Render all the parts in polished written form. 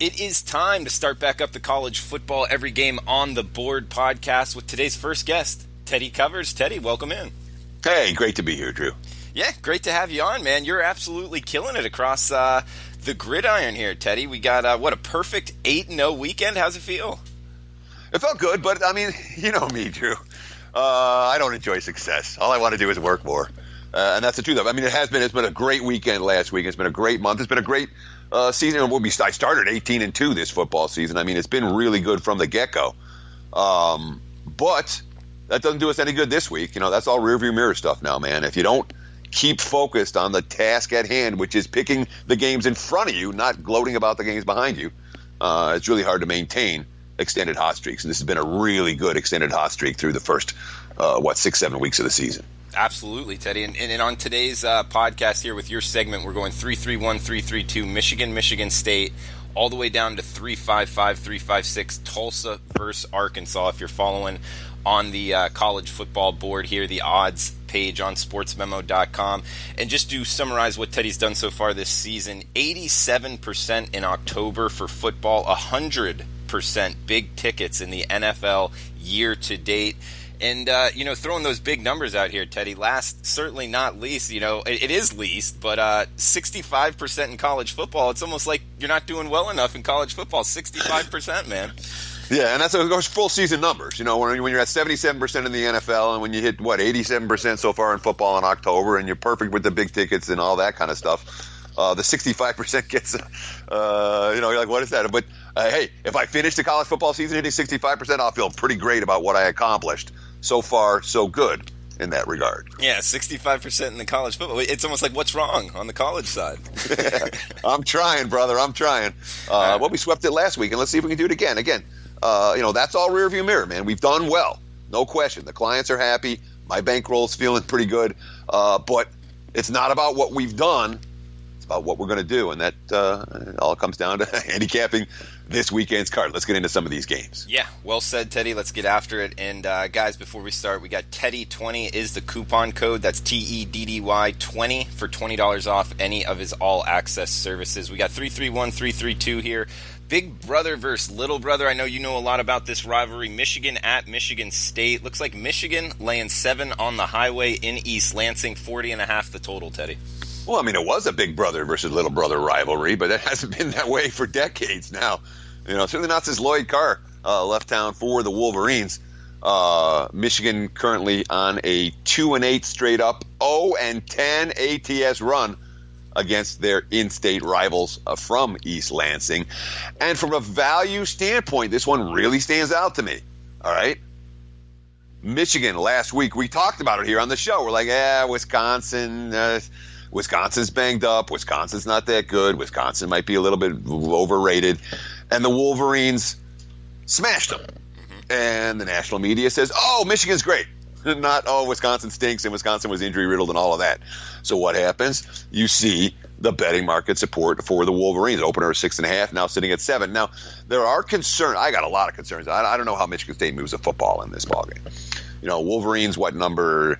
It is time to start back up the college football every game on the board podcast with today's first guest, Teddy Covers. Teddy, welcome in. Hey, great to be here, Drew. Yeah, great to have you on, man. You're absolutely killing it across the gridiron here, Teddy. We got, a perfect 8-0 weekend. How's it feel? It felt good, but, I mean, you know me, Drew. I don't enjoy success. All I want to do is work more. And that's the truth of it. I mean, it's been a great weekend last week. It's been a great month. It's been a great season. I started 18-2 this football season. I mean, it's been really good from the get-go. But that doesn't do us any good this week. You know, that's all rearview mirror stuff now, man. If you don't keep focused on the task at hand, which is picking the games in front of you, not gloating about the games behind you, it's really hard to maintain extended hot streaks. And this has been a really good extended hot streak through the first, 6-7 weeks of the season. Absolutely, Teddy. And on today's podcast here with your segment, we're going 3-3-1, 3-3-2, Michigan State, all the way down to 3-5-5, 3-5-6, Tulsa versus Arkansas. If you're following on the college football board here, the odds page on sportsmemo.com. And just to summarize what Teddy's done so far this season, 87% in October for football, 100% big tickets in the NFL year to date. And, throwing those big numbers out here, Teddy, last, certainly not least, it is least, but 65% in college football. It's almost like you're not doing well enough in college football. 65%, man. Yeah, and that's those full season numbers. You know, when you're at 77% in the NFL and when you hit, 87% so far in football in October and you're perfect with the big tickets and all that kind of stuff, the 65% gets, you're like, what is that? But, hey, if I finish the college football season hitting 65%, I'll feel pretty great about what I accomplished. So far, so good in that regard. Yeah, 65% in the college football. It's almost like, what's wrong on the college side? I'm trying, brother. I'm trying. We swept it last week, and let's see if we can do it again. Again, that's all rearview mirror, man. We've done well. No question. The clients are happy. My bankroll's feeling pretty good. But it's not about what we've done. It's about what we're going to do, and that all comes down to handicapping this weekend's card. Let's get into some of these games. Yeah, well said, Teddy. Let's get after it. And guys, before we start, we got Teddy20 is the coupon code. That's TEDDY 20 for $20 off any of his all-access services. We got 3-3-1, 3-3-2 here. Big brother versus little brother. I know you know a lot about this rivalry. Michigan at Michigan State. Looks like Michigan laying 7 on the highway in East Lansing. 40.5 the total, Teddy. Well, I mean, it was a big brother versus little brother rivalry, but it hasn't been that way for decades now. Certainly not since Lloyd Carr left town for the Wolverines. Michigan currently on a 2-8 straight up, 0-10 ATS run against their in-state rivals from East Lansing. And from a value standpoint, this one really stands out to me. All right? Michigan last week, we talked about it here on the show. We're like, Wisconsin's banged up. Wisconsin's not that good. Wisconsin might be a little bit overrated. And the Wolverines smashed them. And the national media says, Michigan's great. Not, Wisconsin stinks and Wisconsin was injury-riddled and all of that. So what happens? You see the betting market support for the Wolverines. Opener 6.5, now sitting at 7. Now, there are concerns. I got a lot of concerns. I don't know how Michigan State moves the football in this ballgame. Wolverines, number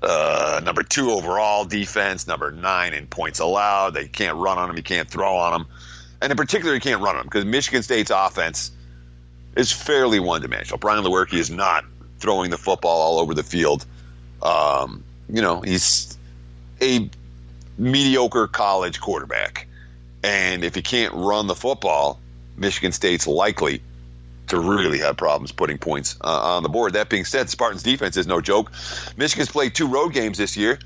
2 overall defense, number 9 in points allowed. They can't run on them. You can't throw on them. And in particular, you can't run on them because Michigan State's offense is fairly one-dimensional. Brian Lewerke is not throwing the football all over the field. He's a mediocre college quarterback. And if you can't run the football, Michigan State's likely to really have problems putting points on the board. That being said, Spartans' defense is no joke. Michigan's played 2 road games this year.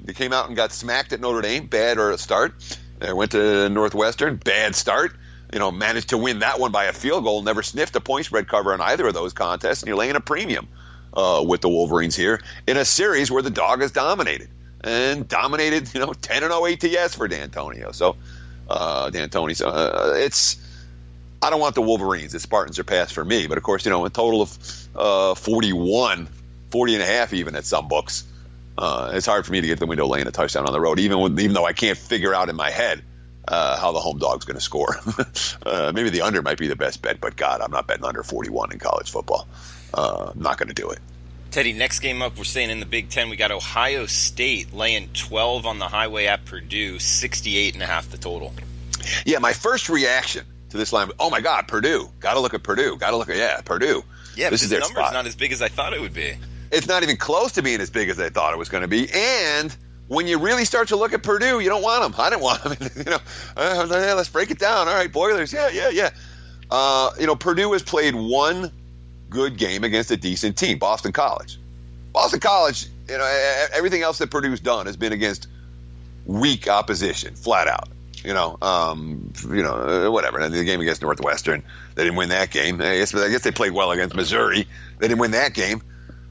They came out and got smacked at Notre Dame, bad start. They went to Northwestern, bad start. Managed to win that one by a field goal. Never sniffed a point spread cover on either of those contests. And you're laying a premium with the Wolverines here in a series where the dog has dominated. And dominated, 10-0 ATS for D'Antonio. So, it's... I don't want the Wolverines. The Spartans are passed for me. But, of course, a total of 40 and a half even at some books. It's hard for me to get the window laying a touchdown on the road, even though I can't figure out in my head how the home dog's going to score. Maybe the under might be the best bet, but, God, I'm not betting under 41 in college football. I'm not going to do it. Teddy, next game up, we're staying in the Big Ten. We got Ohio State laying 12 on the highway at Purdue, 68.5 the total. Yeah, my first reaction to this line, oh my God, Purdue. Got to look at Purdue. Purdue. Yeah, this is their number's spot. not as big as I thought it would be. It's not even close to being as big as I thought it was going to be. And when you really start to look at Purdue, you don't want them. I didn't want them. Let's break it down. All right, Boilers. Yeah. Purdue has played one good game against a decent team, Boston College. Boston College, everything else that Purdue's done has been against weak opposition, flat out. Whatever. And the game against Northwestern, they didn't win that game. I guess they played well against Missouri. They didn't win that game.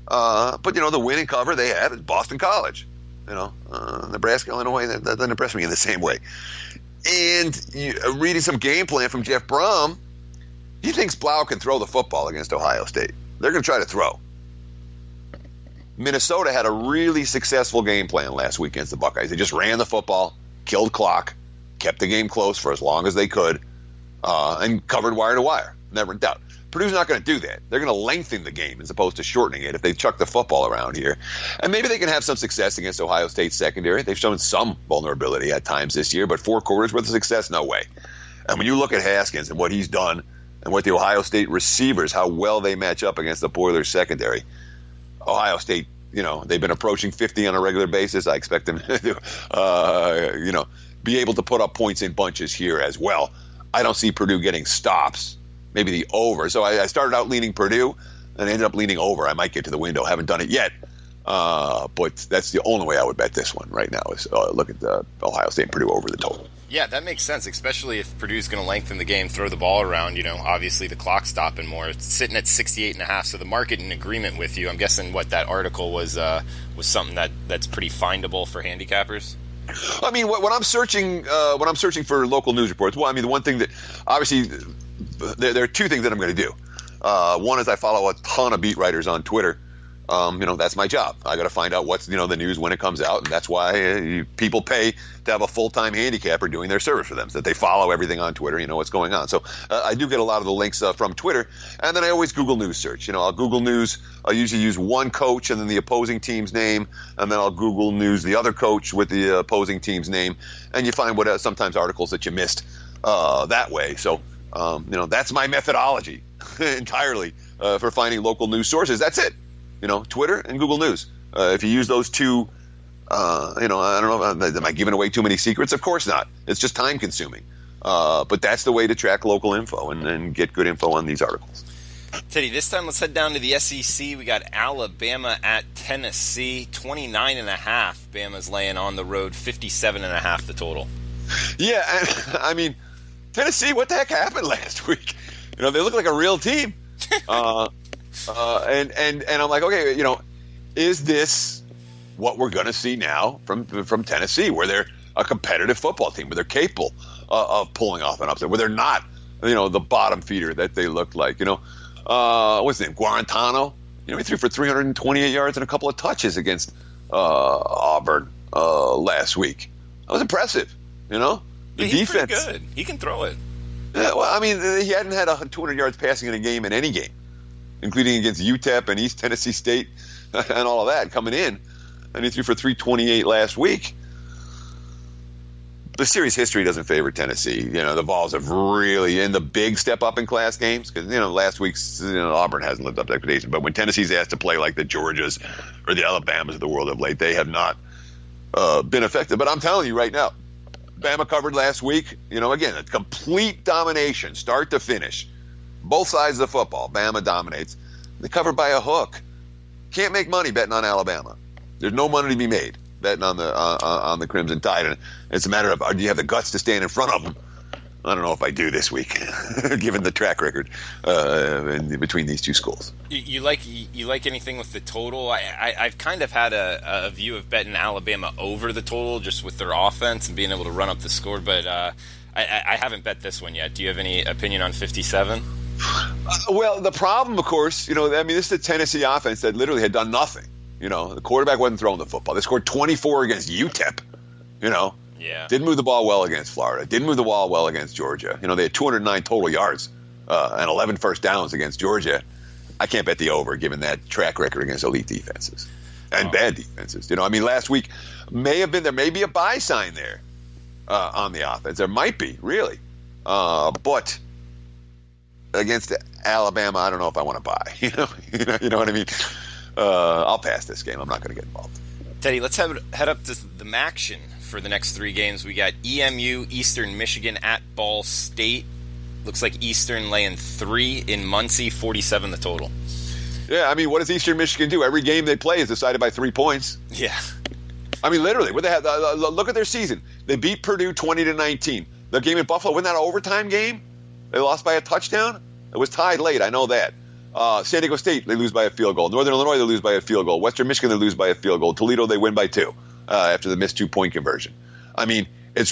But the win and cover they had is Boston College. Nebraska, Illinois, that doesn't impress me in the same way. And reading some game plan from Jeff Brom, he thinks Blau can throw the football against Ohio State. They're going to try to throw. Minnesota had a really successful game plan last week against the Buckeyes. They just ran the football, killed clock, kept the game close for as long as they could, and covered wire to wire. Never in doubt. Purdue's not going to do that. They're going to lengthen the game as opposed to shortening it if they chuck the football around here. And maybe they can have some success against Ohio State's secondary. They've shown some vulnerability at times this year, but 4 quarters worth of success, no way. And when you look at Haskins and what he's done and what the Ohio State receivers, how well they match up against the Boilers secondary, Ohio State, they've been approaching 50 on a regular basis. I expect them to, be able to put up points in bunches here as well. I don't see Purdue getting stops, maybe the over. So I started out leaning Purdue and ended up leaning over. I might get to the window. Haven't done it yet. But that's the only way I would bet this one right now is look at the Ohio State and Purdue over the total. Yeah, that makes sense, especially if Purdue's going to lengthen the game, throw the ball around. Obviously the clock's stopping more. It's sitting at 68.5, so the market in agreement with you. I'm guessing what that article was something that's pretty findable for handicappers. I mean, when I'm searching for local news reports, the one thing that obviously there are 2 things that I'm going to do. One is I follow a ton of beat writers on Twitter. That's my job. I got to find out what's the news when it comes out, and that's why people pay to have a full-time handicapper doing their service for them, so that they follow everything on Twitter, what's going on. So I do get a lot of the links from Twitter, and then I always Google News search. I'll Google News. I'll usually use one coach and then the opposing team's name, and then I'll Google News the other coach with the opposing team's name, and you find sometimes articles that you missed that way. So that's my methodology entirely for finding local news sources. That's it. Twitter and Google News. If you use those 2, I don't know, am I giving away too many secrets? Of course not. It's just time consuming. But that's the way to track local info and get good info on these articles. Teddy, this time let's head down to the SEC. We got Alabama at Tennessee, 29.5. Bama's laying on the road, 57.5 the total. Yeah, and Tennessee, what the heck happened last week? They look like a real team. And I'm like, okay, is this what we're going to see now from Tennessee, where they're a competitive football team, where they're capable of pulling off an upset, where they're not, the bottom feeder that they looked like, what's his name, Guarantano? He threw for 328 yards and a couple of touches against Auburn last week. That was impressive, The he's defense, pretty good. He can throw it. Yeah, well, he hadn't had 200 yards passing in a game in any game, including against UTEP and East Tennessee State and all of that coming in. And he threw for 328 last week. The series history doesn't favor Tennessee. The Vols have really, in the big step up in class games, because, last week's, Auburn hasn't lived up to expectations. But when Tennessee's asked to play like the Georgias or the Alabamas of the world of late, they have not been effective. But I'm telling you right now, Bama covered last week. Again, a complete domination, start to finish. Both sides of the football, Bama dominates. They covered by a hook. Can't make money betting on Alabama. There's no money to be made betting on the Crimson Tide. And it's a matter of, do you have the guts to stand in front of them? I don't know if I do this week, given the track record between these 2 schools. You like anything with the total? I've kind of had a view of betting Alabama over the total, just with their offense and being able to run up the score. But I haven't bet this one yet. Do you have any opinion on 57? Well, the problem, of course, this is a Tennessee offense that literally had done nothing. The quarterback wasn't throwing the football. They scored 24 against UTEP. Yeah. Didn't move the ball well against Florida. Didn't move the ball well against Georgia. They had 209 total yards and 11 first downs against Georgia. I can't bet the over, given that track record against elite defenses and bad defenses. Last week there may be a buy sign there. on the offense. There might be, really. But against Alabama, I don't know if I want to buy. You know what I mean? I'll pass this game. I'm not going to get involved. Teddy, let's head up to the MACtion for the next 3 games. We got EMU, Eastern Michigan at Ball State. Looks like Eastern laying 3 in Muncie, 47 the total. Yeah, I mean, what does Eastern Michigan do? Every game they play is decided by 3 points. Yeah. I mean, literally, what they have, look at their season. They beat Purdue 20-19. The game in Buffalo, wasn't that an overtime game? They lost by a touchdown? It was tied late, I know that. San Diego State, they lose by a field goal. Northern Illinois, they lose by a field goal. Western Michigan, they lose by a field goal. Toledo, they win by 2 after the missed 2-point conversion. I mean, it's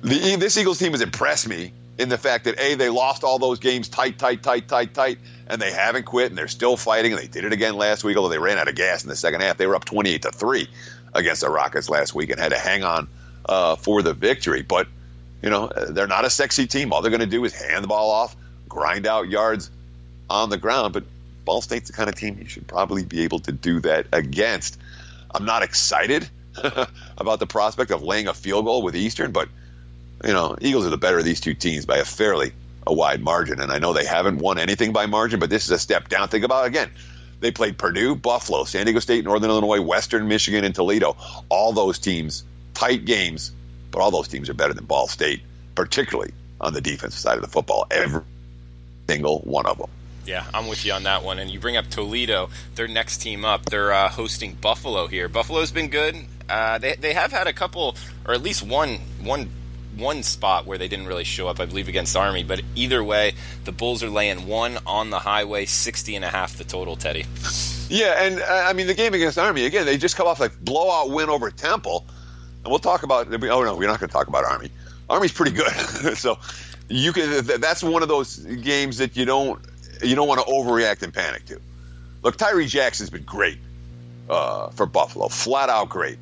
this Eagles team has impressed me in the fact that, A, they lost all those games tight, and they haven't quit, and they're still fighting, and they did it again last week, although they ran out of gas in the second half. They were up 28-3 against the Rockets last week and had to hang on for the victory. But, they're not a sexy team. All they're going to do is hand the ball off, grind out yards on the ground. But Ball State's the kind of team you should probably be able to do that against. I'm not excited about the prospect of laying a field goal with Eastern, but Eagles are the better of these 2 teams by a wide margin. And I know they haven't won anything by margin, but this is a step down. Think about it again. They played Purdue, Buffalo, San Diego State, Northern Illinois, Western Michigan, and Toledo. All those teams, tight games, but all those teams are better than Ball State, particularly on the defensive side of the football. Every single one of them. Yeah, I'm with you on that one. And you bring up Toledo, their next team up. They're hosting Buffalo here. Buffalo's been good. They have had a couple, or at least one spot where they didn't really show up, I believe, against Army. But either way, the Bulls are laying 1 on the highway, 60.5 the total, Teddy. Yeah, and I mean, the game against Army, again, they just come off a blowout win over Temple. And we'll talk about, oh no, we're not going to talk about Army. Army's pretty good. So you can, that's one of those games that you don't want to overreact and panic to. Look, Tyree Jackson's been great for Buffalo, flat out great.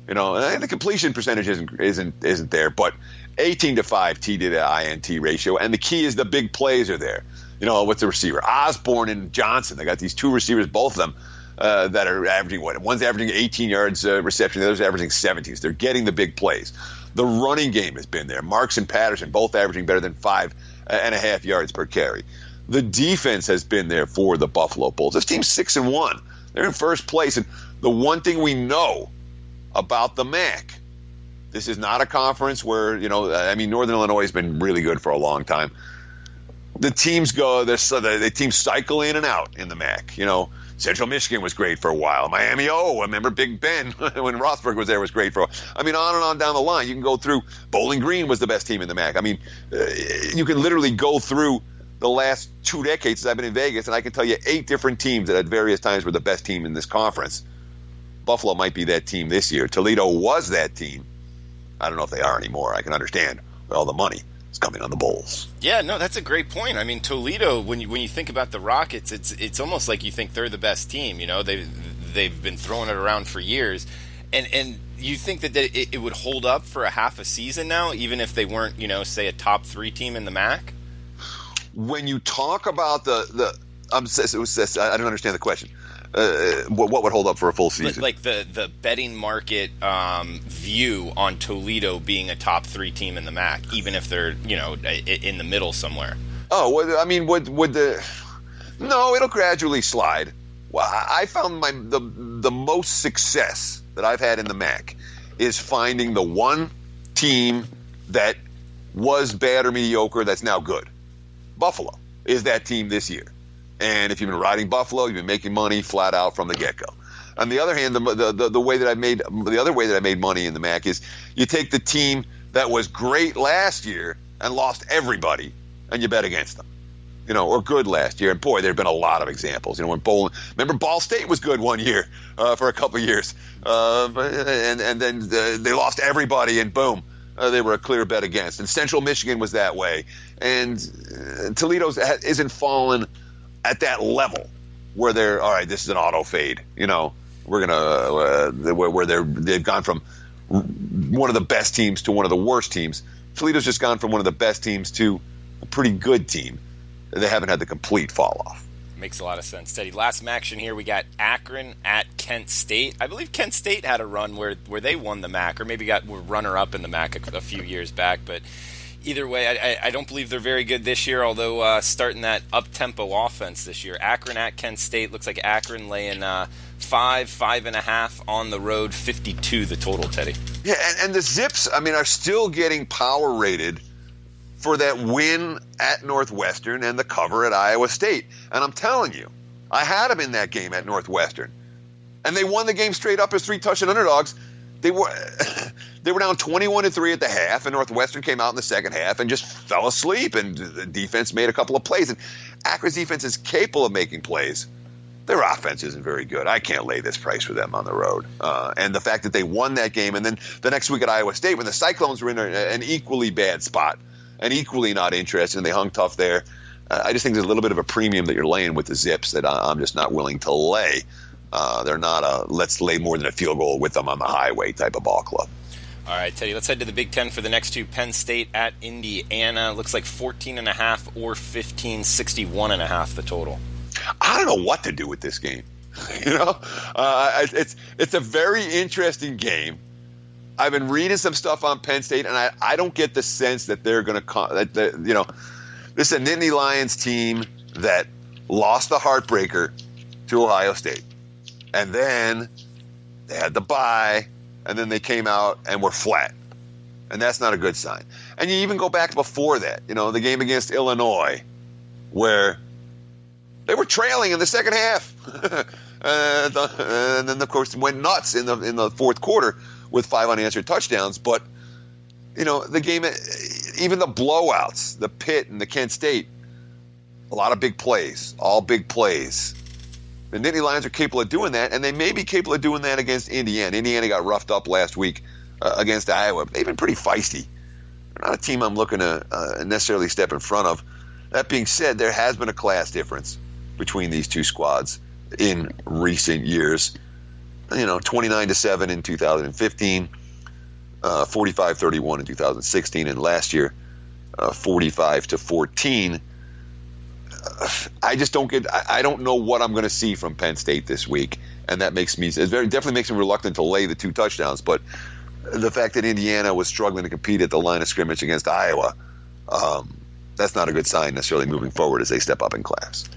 And the completion percentage isn't there, but 18-5 T to the INT ratio, and the key is the big plays are there. What's the receiver? Osborne and Johnson. They got these 2 receivers, both of them, that are averaging what? One's averaging 18 yards reception, the other's averaging 17. So they're getting the big plays. The running game has been there. Marks and Patterson both averaging better than 5.5 yards per carry. The defense has been there for the Buffalo Bulls. This team's 6-1. They're in first place, and the one thing we know about the MAC, this is not a conference where Northern Illinois has been really good for a long time. The teams the teams cycle in and out in the MAC. Central Michigan was great for a while. Miami, I remember Big Ben when Rothberg was there, was great for a while. I mean, on and on down the line. You can go through. Bowling Green was the best team in the MAC. I mean, you can literally go through the last 2 decades since I've been in Vegas, and I can tell you 8 different teams that at various times were the best team in this conference. Buffalo might be that team this year. Toledo was that team. I don't know if they are anymore. I can understand all the money is coming on the Bulls. Yeah, no, that's a great point. I mean, Toledo, when you think about the Rockets, it's almost like you think they're the best team. They've been throwing it around for years, and you think that it would hold up for a half a season now, even if they weren't, say a top 3 team in the MAC. When you talk about I don't understand the question. What would hold up for a full season? Like the betting market view on Toledo being a top 3 team in the MAC, even if they're in the middle somewhere. Oh, well, I mean, no, it'll gradually slide. Well, I found the most success that I've had in the MAC is finding the one team that was bad or mediocre that's now good. Buffalo is that team this year. And if you've been riding Buffalo, you've been making money flat out from the get-go. On the other hand, the way that the other way that I made money in the MAC is you take the team that was great last year and lost everybody, and you bet against them, or good last year. And boy, there have been a lot of examples. When remember Ball State was good one year for a couple of years, and then they lost everybody, and boom, they were a clear bet against. And Central Michigan was that way, and Toledo isn't fallen at that level where they're all right. This is an auto fade. We're gonna where they've gone from one of the best teams to one of the worst teams. Toledo's just gone from one of the best teams to a pretty good team. They haven't had the complete fall off. makes a lot of sense. Teddy, last action here, we got Akron at Kent State. I believe Kent State had a run where they won the MAC, or maybe were runner-up in the MAC a few years back, but either way, I don't believe they're very good this year, although starting that up-tempo offense this year. Akron at Kent State, looks like Akron laying 5.5 on the road, 52 the total, Teddy. Yeah, and the Zips, are still getting power rated for that win at Northwestern and the cover at Iowa State. And I'm telling you, I had them in that game at Northwestern. And they won the game straight up as 3-touchdown underdogs. They were down 21-3 at the half, and Northwestern came out in the second half and just fell asleep, and the defense made a couple of plays. And Akron's defense is capable of making plays. Their offense isn't very good. I can't lay this price for them on the road. And the fact that they won that game, and then the next week at Iowa State, when the Cyclones were in an equally bad spot and equally not interested, and they hung tough there, I just think there's a little bit of a premium that you're laying with the Zips that I'm just not willing to lay. They're not a let's lay more than a field goal with them on the highway type of ball club. All right, Teddy, let's head to the Big Ten for the next two. Penn State at Indiana. Looks like 14.5 or 15, 61.5 the total. I don't know what to do with this game. It's a very interesting game. I've been reading some stuff on Penn State, and I don't get the sense that they're going to this is a Nittany Lions team that lost the heartbreaker to Ohio State. And then they had the bye, and then they came out and were flat. And that's not a good sign. And you even go back before that, the game against Illinois, where they were trailing in the second half. And then, of course, went nuts in the fourth quarter with 5 unanswered touchdowns. But, the game, even the blowouts, the Pitt and the Kent State, a lot of big plays, all big plays. The Nittany Lions are capable of doing that, and they may be capable of doing that against Indiana. Indiana got roughed up last week against Iowa. They've been pretty feisty. They're not a team I'm looking to necessarily step in front of. That being said, there has been a class difference between these two squads in recent years. 29-7 in 2015, 45-31 in 2016, and last year, 45-14. I just don't I don't know what I'm going to see from Penn State this week, and that definitely makes me reluctant to lay the 2 touchdowns. But the fact that Indiana was struggling to compete at the line of scrimmage against Iowa, that's not a good sign necessarily moving forward as they step up in class.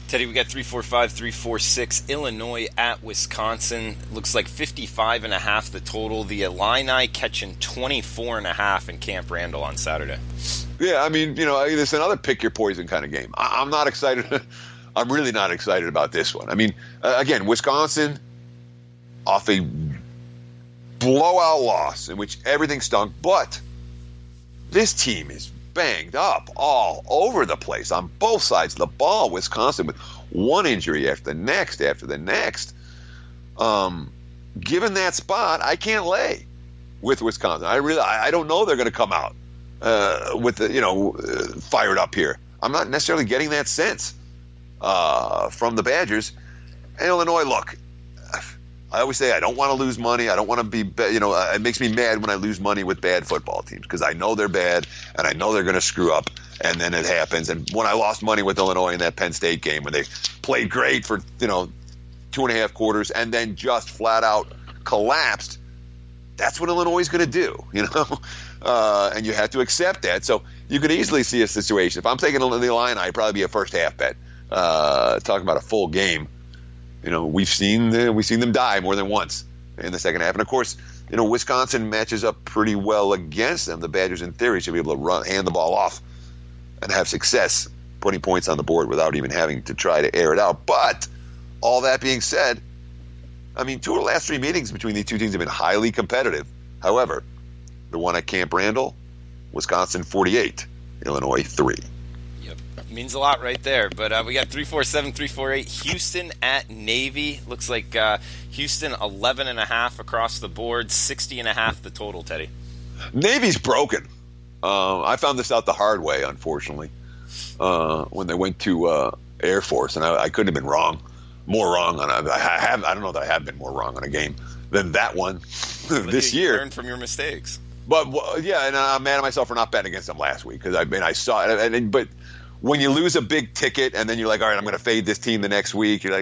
Teddy, we got 345, 346. Illinois at Wisconsin. Looks like 55.5 the total. The Illini catching 24.5 in Camp Randall on Saturday. Yeah, it's another pick your poison kind of game. I'm not excited. I'm really not excited about this one. Again, Wisconsin off a blowout loss in which everything stunk, but this team is banged up all over the place on both sides of the ball. Wisconsin with one injury after the next. Given that spot, I can't lay with Wisconsin. I don't know they're going to come out with fired up here. I'm not necessarily getting that sense from the Badgers. And Illinois, look, I always say I don't want to lose money. I don't want to be, it makes me mad when I lose money with bad football teams because I know they're bad and I know they're going to screw up, and then it happens. And when I lost money with Illinois in that Penn State game when they played great for 2.5 quarters and then just flat out collapsed, that's what Illinois is going to do, and you have to accept that. So you could easily see a situation. If I'm taking the Illini, I'd probably be a first half bet. Talking about a full game. We've seen them die more than once in the second half. And, of course, Wisconsin matches up pretty well against them. The Badgers, in theory, should be able to hand the ball off and have success putting points on the board without even having to try to air it out. But all that being said, 2 of the last 3 meetings between these two teams have been highly competitive. However, the one at Camp Randall, Wisconsin 48, Illinois 3. Means a lot right there. But we got 347, 348. Houston at Navy. Looks like Houston 11.5 across the board, 60.5 the total, Teddy. Navy's broken. I found this out the hard way, unfortunately, when they went to Air Force, and I couldn't have been more wrong on I don't know that I have been more wrong on a game than that one this year. You learn from your mistakes. But yeah, and I'm mad at myself for not betting against them last week because I saw it. But when you lose a big ticket and then you're like, all right, I'm going to fade this team the next week. You're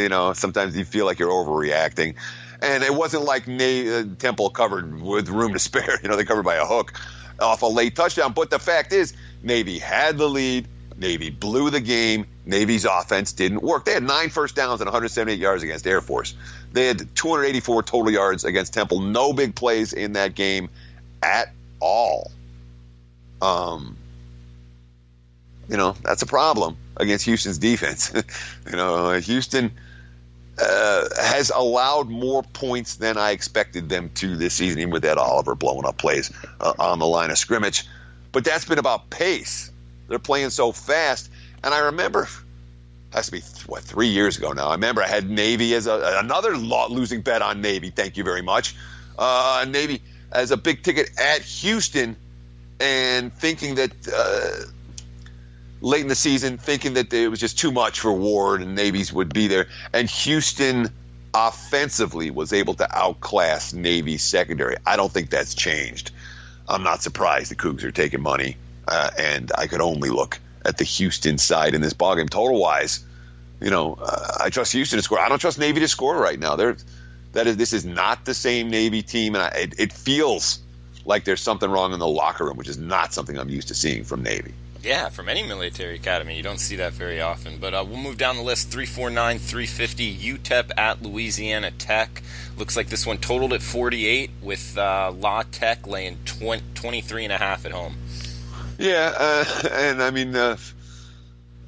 like, sometimes you feel like you're overreacting. And it wasn't like Temple covered with room to spare. They covered by a hook off a late touchdown. But the fact is, Navy had the lead. Navy blew the game. Navy's offense didn't work. They had 9 first downs and 178 yards against Air Force. They had 284 total yards against Temple. No big plays in that game at all. That's a problem against Houston's defense. Houston has allowed more points than I expected them to this season, even with Ed Oliver blowing up plays on the line of scrimmage. But that's been about pace. They're playing so fast. And I remember, has to be, 3 years ago now. I remember I had Navy as another losing bet on Navy. Thank you very much. Navy as a big ticket at Houston, and thinking that late in the season, thinking that it was just too much for Ward and Navy's would be there. And Houston offensively was able to outclass Navy's secondary. I don't think that's changed. I'm not surprised the Cougs are taking money, and I could only look at the Houston side in this ballgame. Total-wise, I trust Houston to score. I don't trust Navy to score right now. This is not the same Navy team, and it feels like there's something wrong in the locker room, which is not something I'm used to seeing from Navy. Yeah, from any military academy. You don't see that very often. But we'll move down the list. 349-350, UTEP at Louisiana Tech. Looks like this one totaled at 48, with La Tech laying 23.5 at home. Yeah, and I mean,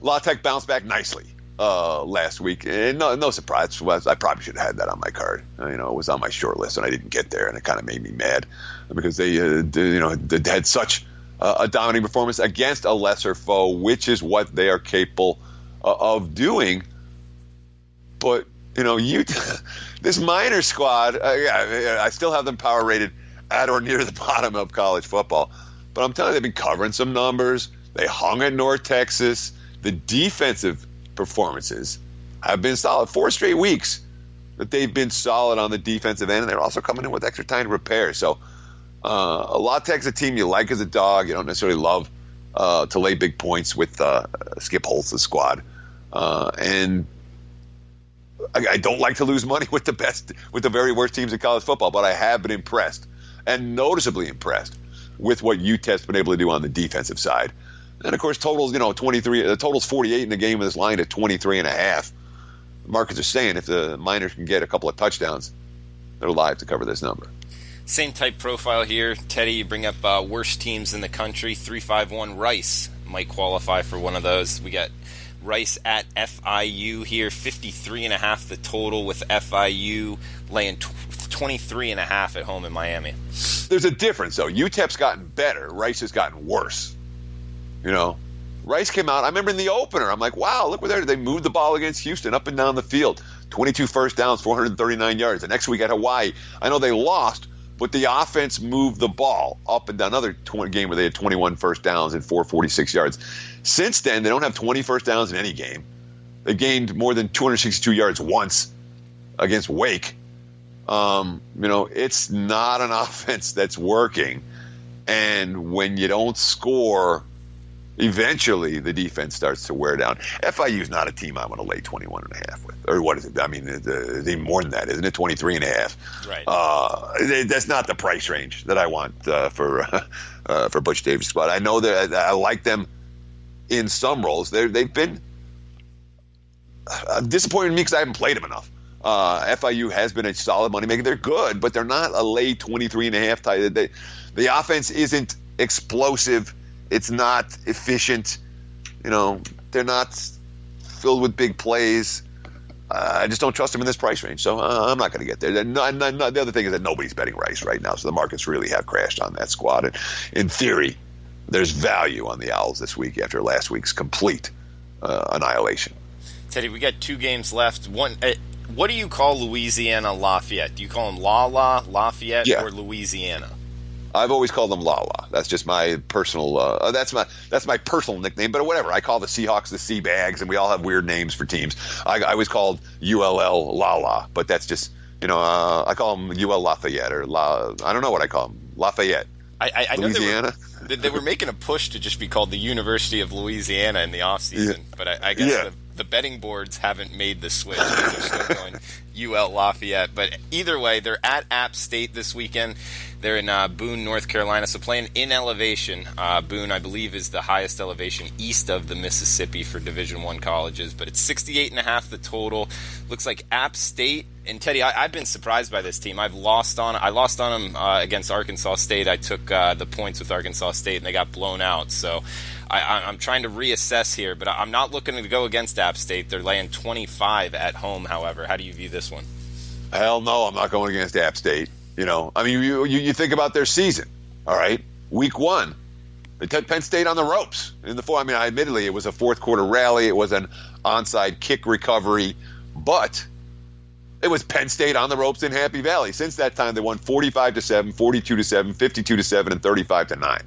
La Tech bounced back nicely last week. And no surprise. I probably should have had that on my card. It was on my short list, and I didn't get there, and it kind of made me mad because they had such a dominating performance against a lesser foe, which is what they are capable of doing. But this minor squad, I still have them power rated at or near the bottom of college football. But I'm telling you, they've been covering some numbers. They hung at North Texas. The defensive performances have been solid. 4 straight weeks that they've been solid on the defensive end, and they're also coming in with extra time to repair. So La Tech's a team you like as a dog. You don't necessarily love to lay big points with Skip Holtz's squad. And I don't like to lose money with the very worst teams in college football, but I have been impressed, and noticeably impressed, with what UTEP's been able to do on the defensive side. And of course, totals 23. The total's 48 in the game with this line at 23.5. The markets are saying if the Miners can get a couple of touchdowns, they're live to cover this number. Same type profile here. Teddy, you bring up worst teams in the country. 351 Rice might qualify for one of those. We got Rice at FIU here, 53.5 the total, with FIU laying 23.5 at home in Miami. There's a difference, though. UTEP's gotten better. Rice has gotten worse. Rice came out. I remember in the opener, I'm like, wow, look where they moved the ball against Houston up and down the field. 22 first downs, 439 yards. The next week at Hawaii, I know they lost, but the offense moved the ball up and down. Another game where they had 21 first downs and 446 yards. Since then, they don't have 20 first downs in any game. They gained more than 262 yards once against Wake. It's not an offense that's working. And when you don't score, eventually the defense starts to wear down. FIU's not a team I want to lay 21.5 with. Or what is it? I mean, it's even more than that, isn't it? 23.5. Right. That's not the price range that I want for Butch Davis' squad. I know that I like them in some roles. They've been disappointing to me because I haven't played them enough. FIU has been a solid money maker. They're good, but they're not a lay 23.5 type. The offense isn't explosive. It's not efficient. They're not filled with big plays. I just don't trust them in this price range, so I'm not going to get there. The other thing is that nobody's betting Rice right now, so the markets really have crashed on that squad. And in theory, there's value on the Owls this week after last week's complete annihilation. Teddy, we got 2 games left. One. What do you call Louisiana Lafayette? Do you call them Lafayette, or Louisiana? I've always called them La. That's just my personal. That's my personal nickname. But whatever. I call the Seahawks the Seabags, and we all have weird names for teams. I was called ULL La. But that's just I call them UL Lafayette or La. I don't know what I call them. Lafayette. I Louisiana. They were making a push to just be called the University of Louisiana in the offseason, but I guess the betting boards haven't made the switch because they're still going UL Lafayette. But either way, they're at App State this weekend. They're in Boone, North Carolina, so playing in elevation. Boone, I believe, is the highest elevation east of the Mississippi for Division I colleges, but it's 68.5 the total. Looks like App State. And Teddy, I've been surprised by this team. I lost on them against Arkansas State. I took the points with Arkansas State, and they got blown out. So I'm trying to reassess here, but I'm not looking to go against App State. They're laying 25 at home, however. How do you view this one? Hell no, I'm not going against App State. I mean, you think about their season, all right? Week 1, they took Penn State on the ropes. Admittedly, it was a fourth quarter rally. It was an onside kick recovery, but it was Penn State on the ropes in Happy Valley. Since that time, they won 45-7, 42-7, 52-7, and 35-9.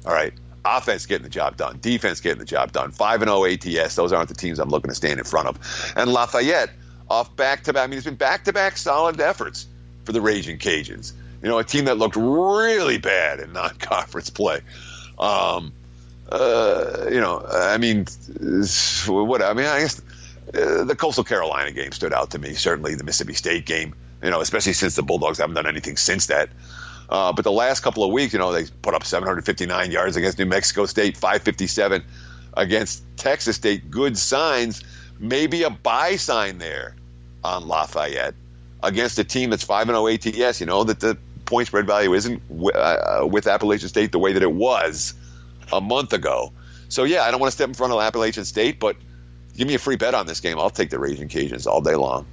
All right. Offense getting the job done. Defense getting the job done. 5-0 ATS. Those aren't the teams I'm looking to stand in front of. And Lafayette off back-to-back. It's been back-to-back solid efforts for the Raging Cajuns. A team that looked really bad in non-conference play. I guess the Coastal Carolina game stood out to me. Certainly the Mississippi State game, especially since the Bulldogs haven't done anything since that. But the last couple of weeks, they put up 759 yards against New Mexico State, 557 against Texas State. Good signs. Maybe a buy sign there on Lafayette against a team that's 5-0 ATS. That the point spread value isn't with Appalachian State the way that it was a month ago. So, yeah, I don't want to step in front of Appalachian State, but give me a free bet on this game. I'll take the Raging Cajuns all day long.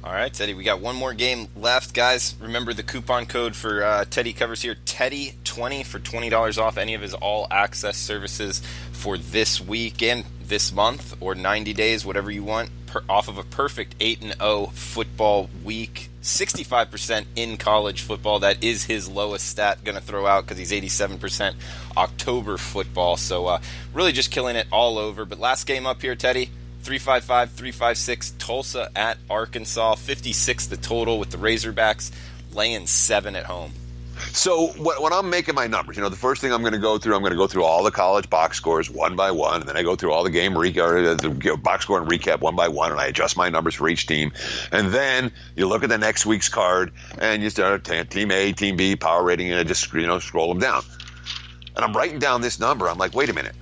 All right, Teddy, we got one more game left, guys. Remember the coupon code for Teddy covers here, Teddy20 for $20 off any of his all-access services for this week and this month or 90 days, whatever you want, off of a perfect 8-0 football week. 65% in college football. That is his lowest stat going to throw out because he's 87% October football. So really just killing it all over. But last game up here, Teddy, 355-356 Tulsa at Arkansas. 56 the total with the Razorbacks laying 7 at home. So when I'm making my numbers, the first thing I'm going to go through all the college box scores one by one, and then I go through all the the box score and recap one by one, and I adjust my numbers for each team. And then you look at the next week's card, and you start team A, team B, power rating, and just scroll them down. And I'm writing down this number. I'm like, wait a minute.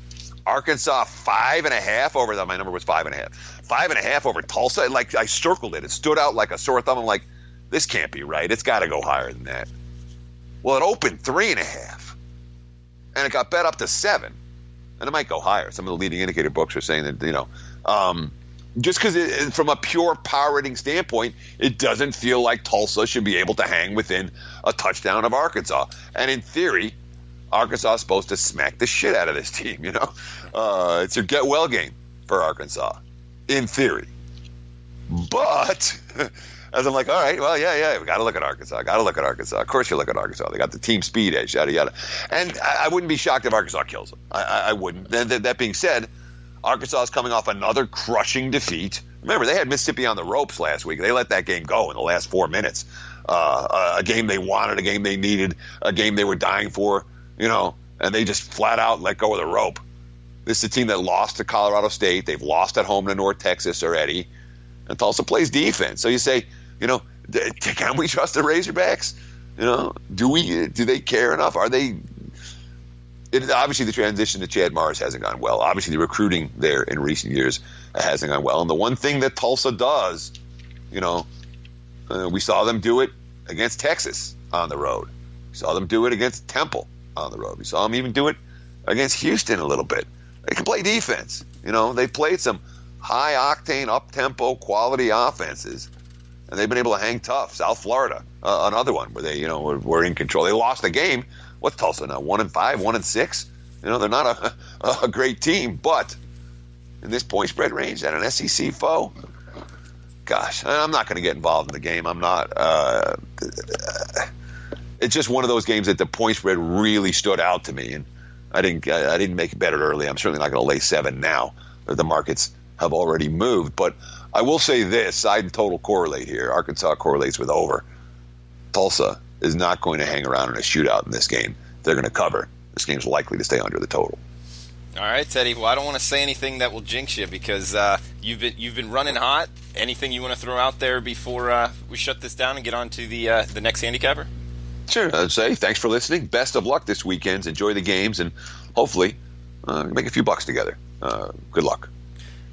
Arkansas 5.5 over that. My number was 5.5. 5.5 over Tulsa. Like I circled it. It stood out like a sore thumb. I'm like, this can't be right. It's got to go higher than that. Well, it opened 3.5, and it got bet up to 7, and it might go higher. Some of the leading indicator books are saying that just because from a pure power rating standpoint, it doesn't feel like Tulsa should be able to hang within a touchdown of Arkansas. And in theory, Arkansas is supposed to smack the shit out of this team. It's a get well game for Arkansas, in theory. But as I'm like, all right, well, yeah, we got to look at Arkansas. Of course you look at Arkansas. They got the team speed edge, yada, yada. And I wouldn't be shocked if Arkansas kills them. I wouldn't. That being said, Arkansas is coming off another crushing defeat. Remember, they had Mississippi on the ropes last week. They let that game go in the last 4 minutes. A game they wanted, a game they needed, a game they were dying for, and they just flat out let go of the rope. This is a team that lost to Colorado State. They've lost at home to North Texas already. And Tulsa plays defense. So you say, can we trust the Razorbacks? Do they care enough? Are they? Obviously, the transition to Chad Morris hasn't gone well. Obviously, the recruiting there in recent years hasn't gone well. And the one thing that Tulsa does, we saw them do it against Texas on the road. We saw them do it against Temple on the road. We saw them even do it against Houston a little bit. They can play defense. They played some high-octane, up-tempo, quality offenses, and they've been able to hang tough. South Florida, another one where they, were in control. They lost the game. What's Tulsa now? 1-5, 1-6. They're not a great team, but in this point spread range at an SEC foe, gosh, I'm not going to get involved in the game. I'm not. It's just one of those games that the point spread really stood out to me, and I didn't make it better early. I'm certainly not going to lay 7 now. The markets have already moved. But I will say this, side and total correlate here. Arkansas correlates with over. Tulsa is not going to hang around in a shootout in this game. They're going to cover. This game's likely to stay under the total. All right, Teddy. Well, I don't want to say anything that will jinx you because you've been running hot. Anything you want to throw out there before we shut this down and get on to the next handicapper? Sure. I'd say thanks for listening. Best of luck this weekend. Enjoy the games, and hopefully make a few bucks together. Good luck.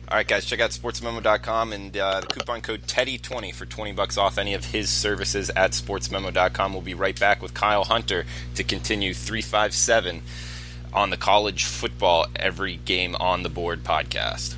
All right, guys, check out sportsmemo.com and the coupon code Teddy20 for $20 off any of his services at sportsmemo.com. We'll be right back with Kyle Hunter to continue 357 on the College Football Every Game on the Board podcast.